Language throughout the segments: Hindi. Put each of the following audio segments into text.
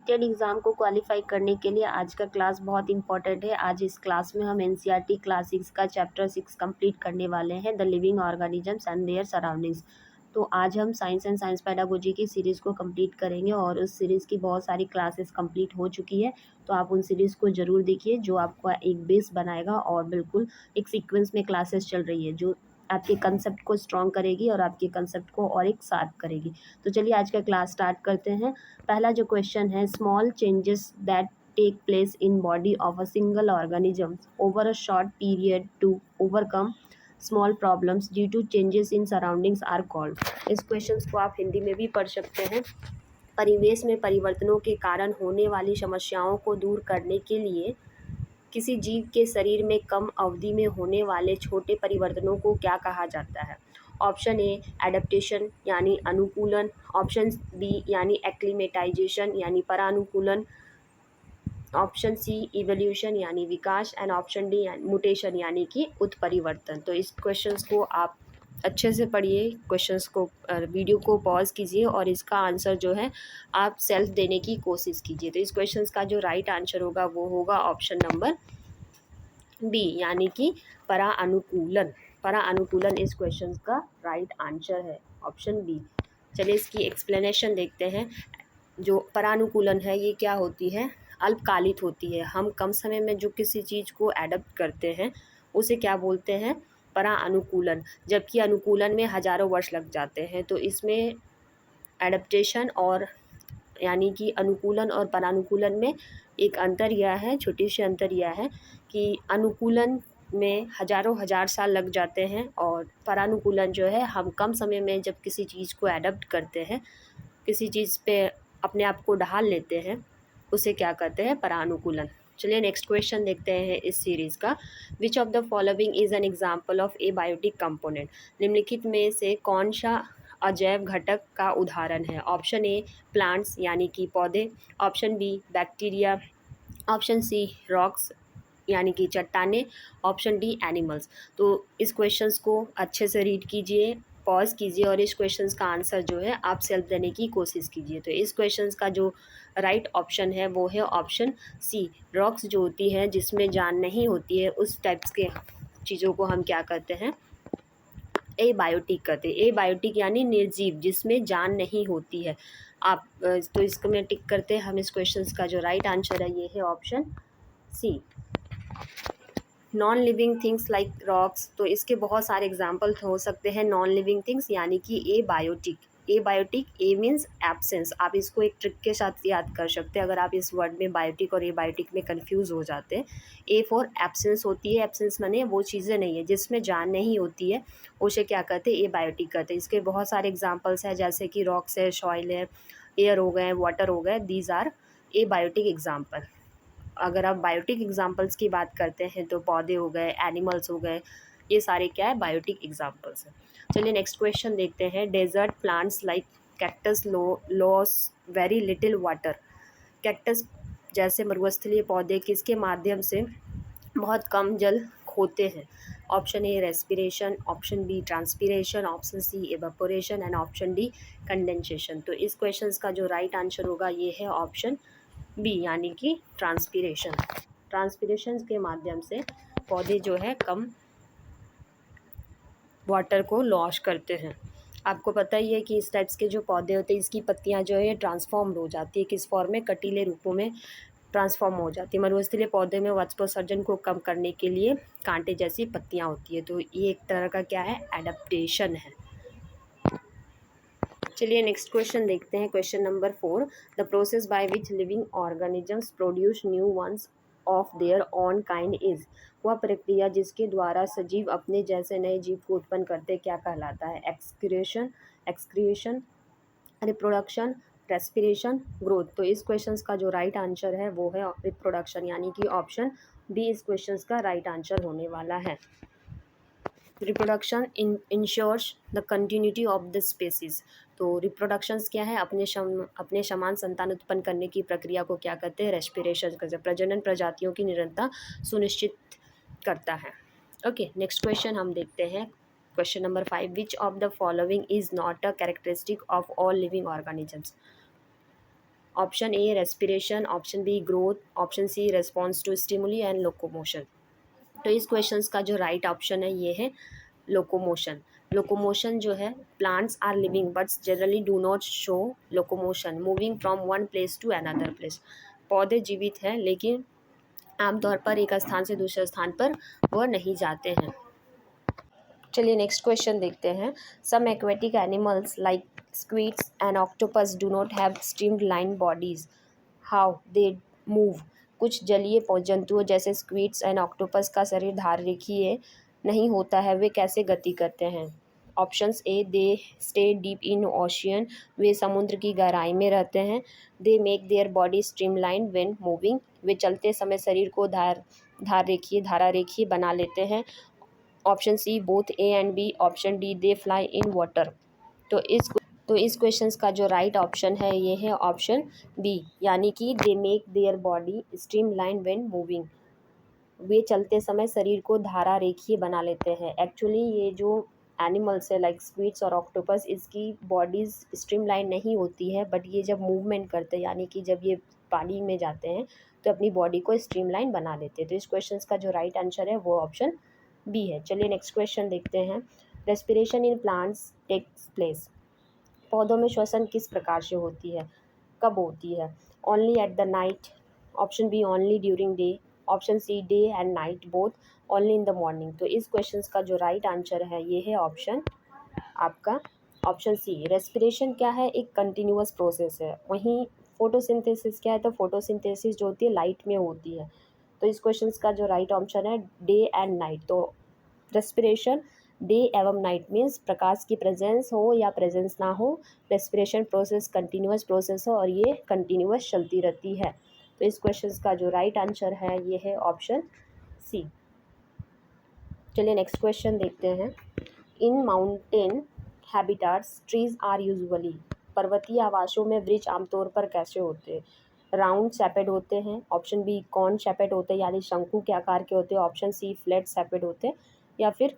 टेट एग्ज़ाम को क्वालिफाई करने के लिए आज का क्लास बहुत इंपॉर्टेंट है। आज इस क्लास में हम एनसीईआरटी क्लास 6 का चैप्टर 6 कंप्लीट करने वाले हैं, the living organisms and there surroundings. तो आज हम साइंस एंड साइंस पेडागोजी की सीरीज़ को कंप्लीट करेंगे और उस सीरीज़ की बहुत सारी क्लासेस कंप्लीट हो चुकी है। तो आप उन सीरीज़ को ज़रूर देखिए, जो आपको एक बेस बनाएगा और बिल्कुल एक सीक्वेंस में क्लासेस चल रही है जो आपके कंसेप्ट को स्ट्रॉन्ग करेगी और आपके कंसेप्ट को और एक शार्प करेगी। तो चलिए आज का क्लास स्टार्ट करते हैं। पहला जो क्वेश्चन है, small changes that take place in body of a single organism over a short period to overcome small problems due to changes in surroundings are called. इस क्वेश्चन को आप हिंदी में भी पढ़ सकते हैं। परिवेश में परिवर्तनों के कारण होने वाली समस्याओं को दूर करने के लिए किसी जीव के शरीर में कम अवधि में होने वाले छोटे परिवर्तनों को क्या कहा जाता है? ऑप्शन ए एडेप्टेशन यानी अनुकूलन, ऑप्शन बी यानी एक्लीमेटाइजेशन यानी परानुकूलन, ऑप्शन सी इवोल्यूशन यानी विकास एंड ऑप्शन डी म्यूटेशन यानी कि उत्परिवर्तन। तो इस क्वेश्चंस को आप अच्छे से पढ़िए, क्वेश्चंस को वीडियो को पॉज कीजिए और इसका आंसर जो है आप सेल्फ देने की कोशिश कीजिए। तो इस क्वेश्चंस का जो राइट आंसर होगा वो होगा ऑप्शन नंबर बी यानी कि परानुकूलन। परानुकूलन इस क्वेश्चन का राइट आंसर है, ऑप्शन बी। चलिए इसकी एक्सप्लेनेशन देखते हैं। जो परानुकूलन है ये क्या होती है? अल्पकालिक होती है। हम कम समय में जो किसी चीज़ को एडप्ट करते हैं उसे क्या बोलते हैं? परानुकूलन। जबकि अनुकूलन में हज़ारों वर्ष लग जाते हैं। तो इसमें एडप्टेशन और यानी कि अनुकूलन और परानुकूलन में एक अंतर यह है, छोटी सी अंतर यह है कि अनुकूलन में हज़ारों हज़ार साल लग जाते हैं और परानुकूलन जो है हम कम समय में जब किसी चीज़ को एडप्ट करते हैं, किसी चीज़ पे अपने आप को ढाल लेते हैं, उसे क्या कहते हैं? परानुकूलन। चलिए नेक्स्ट क्वेश्चन देखते हैं इस सीरीज़ का। Which of the following is an example of abiotic component? निम्नलिखित में से कौन सा अजैव घटक का उदाहरण है? ऑप्शन ए प्लांट्स यानी कि पौधे, option B bacteria, option C rocks यानी कि चट्टानें, ऑप्शन डी एनिमल्स। तो इस क्वेश्चंस को अच्छे से रीड कीजिए, पॉज कीजिए और इस क्वेश्चंस का आंसर जो है आप सेल्फ देने की कोशिश कीजिए। तो इस क्वेश्चंस का जो राइट ऑप्शन है वो है ऑप्शन सी। रॉक्स जो होती है जिसमें जान नहीं होती है, उस टाइप्स के चीज़ों को हम क्या कहते हैं? ए बायोटिक कहते हैं। ए बायोटिक यानी निर्जीव, जिसमें जान नहीं होती है। आप तो इसको में टिक करते हैं। हम इस क्वेश्चंस का जो राइट आंसर है ये है option C. Non living things like rocks, तो इसके बहुत सारे एग्जाम्पल हो सकते हैं नॉन लिविंग थिंग्स यानी कि ए बायोटिक। ए बायोटिक, ए मीन्स एब्सेंस। आप इसको एक ट्रिक के साथ याद कर सकते हैं अगर आप इस वर्ड में बायोटिक और ए बायोटिक में कंफ्यूज हो जाते हैं। ए फॉर एब्सेंस होती है। एब्सेंस माने वो चीज़ें नहीं है जिसमें जान नहीं होती है, उसे क्या कहते हैं? ए बायोटिक कहते हैं। इसके बहुत सारे एग्जाम्पल्स हैं जैसे कि रॉक्स है, सॉइल है, एयर हो गए, वाटर हो गए, these are abiotic example. अगर आप बायोटिक एग्जाम्पल्स की बात करते हैं तो पौधे हो गए, एनिमल्स हो गए, ये सारे क्या है? बायोटिक एग्जाम्पल्स हैं। चलिए नेक्स्ट क्वेश्चन देखते हैं। Desert plants like cactus loss very little water. Cactus जैसे मरुस्थलीय पौधे किसके माध्यम से बहुत कम जल खोते हैं? Option A respiration, option B transpiration, option C evaporation and option D condensation. तो इस क्वेश्चन का जो राइट आंसर होगा ये है ऑप्शन बी यानी कि ट्रांसपीरेशन। ट्रांसपीरेशन के माध्यम से पौधे जो है कम वाटर को लॉस करते हैं। आपको पता ही है कि इस टाइप्स के जो पौधे होते हैं इसकी पत्तियां जो है ट्रांसफॉर्म हो जाती है, किस फॉर्म में? कटीले रूपों में ट्रांसफॉर्म हो जाती है। मरुस्थलीय पौधे में वाष्पोत्सर्जन को कम करने के लिए कांटे जैसी पत्तियां होती है। तो ये एक तरह का क्या है? एडेप्टेशन है। चलिए नेक्स्ट क्वेश्चन देखते हैं। Question number 4, the process by which living organisms produce new ones of their on kind is. वह प्रक्रिया जिसके द्वारा सजीव अपने जैसे नए जीव को उत्पन्न करते क्या कहलाता है? Excretion, reproduction, respiration, growth. तो इस क्वेश्चन का जो राइट आंसर है वो है रिप्रोडक्शन यानी कि ऑप्शन बी इस क्वेश्चन का राइट आंसर होने वाला है। Reproduction ensures the continuity of the species. तो रिप्रोडक्शंस क्या है? अपने समान संतान उत्पन्न करने की प्रक्रिया को क्या कहते हैं? रेस्पिरेशन कहते हैं। प्रजनन प्रजातियों की निरंतरता सुनिश्चित करता है। ओके नेक्स्ट क्वेश्चन हम देखते हैं। Question number 5, which of the following is not a characteristic of all living organisms. Option A respiration, option B growth, option C response to stimuli and locomotion. तो इस क्वेश्चंस का जो राइट ऑप्शन है ये है लोकोमोशन। लोकोमोशन जो है, plants are living but generally do not show locomotion moving from one place to another place. पौधे जीवित हैं लेकिन आमतौर पर एक स्थान से दूसरे स्थान पर वह नहीं जाते हैं। चलिए नेक्स्ट क्वेश्चन देखते हैं। Some aquatic animals like squids and octopus do not have streamline bodies, how they move. कुछ जलीय जंतुओं जैसे स्क्विड्स एंड ऑक्टोपस का शरीर धाररेखीय नहीं होता है, वे कैसे गति करते हैं। Options A they stay deep in ocean, वे समुद्र की गहराई में रहते हैं। They make their body streamline when moving, वे चलते समय शरीर को धारारेखीय बना लेते हैं। Option C both A and B. Option D they fly in water. तो इस क्वेश्चंस का जो राइट ऑप्शन है ये है ऑप्शन बी, यानी कि they make their body streamline when moving, वे चलते समय शरीर को धारा रेखीय बना लेते हैं। एक्चुअली ये जो एनिमल्स है लाइक स्क्विड्स और ऑक्टोपस, इसकी बॉडीज स्ट्रीमलाइन नहीं होती है, बट ये जब मूवमेंट करते हैं यानी कि जब ये पानी में जाते हैं तो अपनी बॉडी को स्ट्रीमलाइन बना लेते हैं। तो इस क्वेश्चन का जो राइट आंसर है वो ऑप्शन बी है। चलिए नेक्स्ट क्वेश्चन देखते हैं। Respiration in plants takes place, पौधों में श्वसन किस प्रकार से होती है, कब होती है। Only at the night, option B only during day, option C day and night both, only in the morning. तो इस क्वेश्चन का जो राइट आंसर है ये है ऑप्शन आपका ऑप्शन सी। रेस्पिरेशन क्या है, एक कंटिन्यूअस प्रोसेस है। वहीं फोटोसिंथेसिस क्या है, तो फोटोसिंथेसिस जो होती है लाइट में होती है। तो इस क्वेश्चन का जो राइट ऑप्शन है डे एंड नाइट। तो रेस्पिरेशन डे एवं नाइट मीन्स प्रकाश की प्रेजेंस हो या प्रेजेंस ना हो, रेस्पिरेशन प्रोसेस कंटिन्यूअस प्रोसेस हो और ये कंटिन्यूअस चलती रहती है। तो इस क्वेश्चन का जो राइट आंसर है ये है ऑप्शन सी। चलिए नेक्स्ट क्वेश्चन देखते हैं। In mountain habitats trees are usually, पर्वतीय आवासों में वृक्ष आमतौर पर कैसे होते हैं। राउंड शेपेड होते हैं, ऑप्शन बी कॉर्न शेपेड होते हैं यानी शंकु के आकार के होते हैं, ऑप्शन सी फ्लैट शेपेड होते हैं, या फिर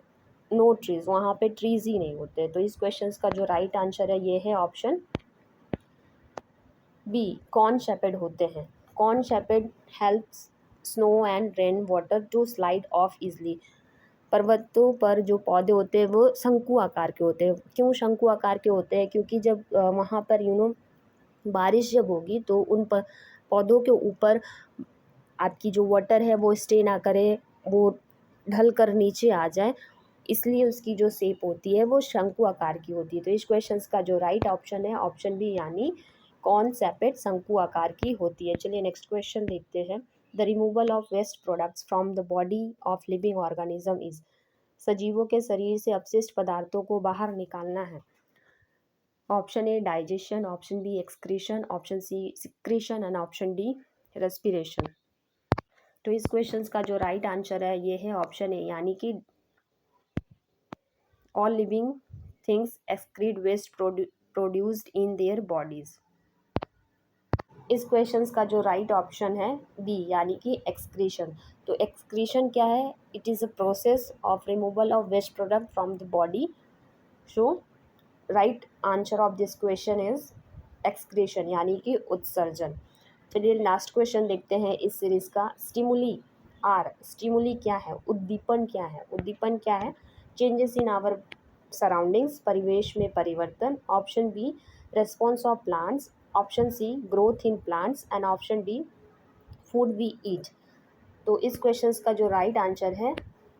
नो ट्रीज, वहाँ पे ट्रीज ही नहीं होते। तो इस क्वेश्चन का जो राइट आंसर है ये है ऑप्शन बी कॉर्न शेपेड होते हैं। Cone shaped helps snow and rain water to slide off easily, पर्वतों पर जो पौधे होते हैं वो शंकु आकार के होते हैं। क्यों शंकु आकार के होते हैं, क्योंकि जब वहाँ पर बारिश जब होगी तो उन पर पौधों के ऊपर आपकी जो वाटर है वो स्टे ना करे, वो ढल कर नीचे आ जाए, इसलिए उसकी जो शेप होती है वो शंकु आकार की होती है। तो इस क्वेश्चन का जो राइट ऑप्शन है ऑप्शन बी, यानी कॉर्न शेपेड शंकु आकार की होती है। चलिए नेक्स्ट क्वेश्चन देखते हैं। The removal of waste products from the body of living organism is, सजीवों के शरीर से अपशिष्ट पदार्थों को बाहर निकालना है। Option A digestion, option B excretion, option C secretion and option D respiration. तो इस क्वेश्चन का जो राइट आंसर है ये है ऑप्शन ए, यानी कि all living things excrete waste produced in their bodies. इस क्वेश्चन का जो राइट ऑप्शन है बी, यानी कि एक्सक्रीशन। तो एक्सक्रीशन क्या है, it is a process of removal of waste product from the body. So right answer of this question is excretion, यानी कि उत्सर्जन। चलिए लास्ट क्वेश्चन देखते हैं इस सीरीज का। स्टिमुली आर, स्टिमुली क्या है, उद्दीपन क्या है। उद्दीपन क्या है, चेंजेस इन आवर सराउंडिंग्स, परिवेश में परिवर्तन। Option B response of plants, option C growth in plants and option D food we eat. तो इस क्वेश्चन का जो राइट आंसर है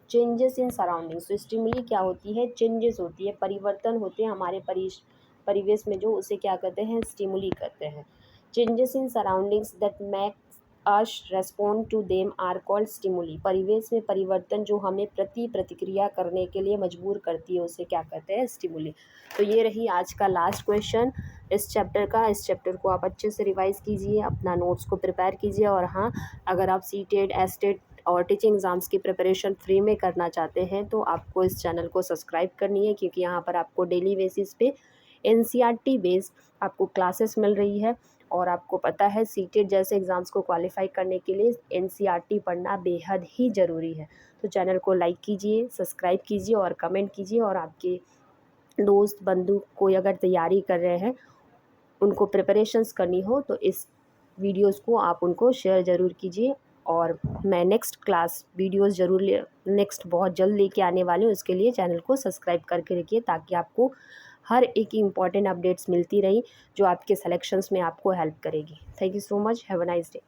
चेंजेस इन सराउंडिंग्स। तो स्टिमुली क्या होती है, चेंजेस होती है, परिवर्तन होते हैं हमारे परिवेश में, जो उसे क्या कहते हैं स्टिमुली कहते हैं। Changes in surroundings that makes us respond to them are called stimuli, परिवेश में परिवर्तन जो हमें प्रतिक्रिया करने के लिए मजबूर करती है उसे क्या कहते हैं स्टिमुली। तो ये रही आज का लास्ट क्वेश्चन इस चैप्टर का। इस चैप्टर को आप अच्छे से रिवाइज कीजिए, अपना नोट्स को प्रिपेयर कीजिए, और हाँ, अगर आप सीटेट एस्टेट और टीचिंग एग्ज़ाम्स की प्रिपरेशन फ्री में करना चाहते हैं तो आपको इस चैनल को सब्सक्राइब करनी है, क्योंकि यहाँ पर आपको डेली बेसिस पे एनसीईआरटी बेस्ड आपको क्लासेस मिल रही है। और आपको पता है सीटेट जैसे एग्ज़ाम्स को क्वालिफाई करने के लिए एनसीईआरटी पढ़ना बेहद ही ज़रूरी है। तो चैनल को लाइक कीजिए, सब्सक्राइब कीजिए और कमेंट कीजिए, और आपके दोस्त बंधु कोई अगर तैयारी कर रहे हैं उनको प्रिपरेशंस करनी हो तो इस वीडियोस को आप उनको शेयर ज़रूर कीजिए। और मैं नेक्स्ट क्लास वीडियोस ज़रूर नेक्स्ट बहुत जल्द लेके आने वाली हूँ। उसके लिए चैनल को सब्सक्राइब करके रखिए ताकि आपको हर एक इम्पॉर्टेंट अपडेट्स मिलती रही जो आपके सिलेक्शंस में आपको हेल्प करेगी। Thank you so much. Have a nice day.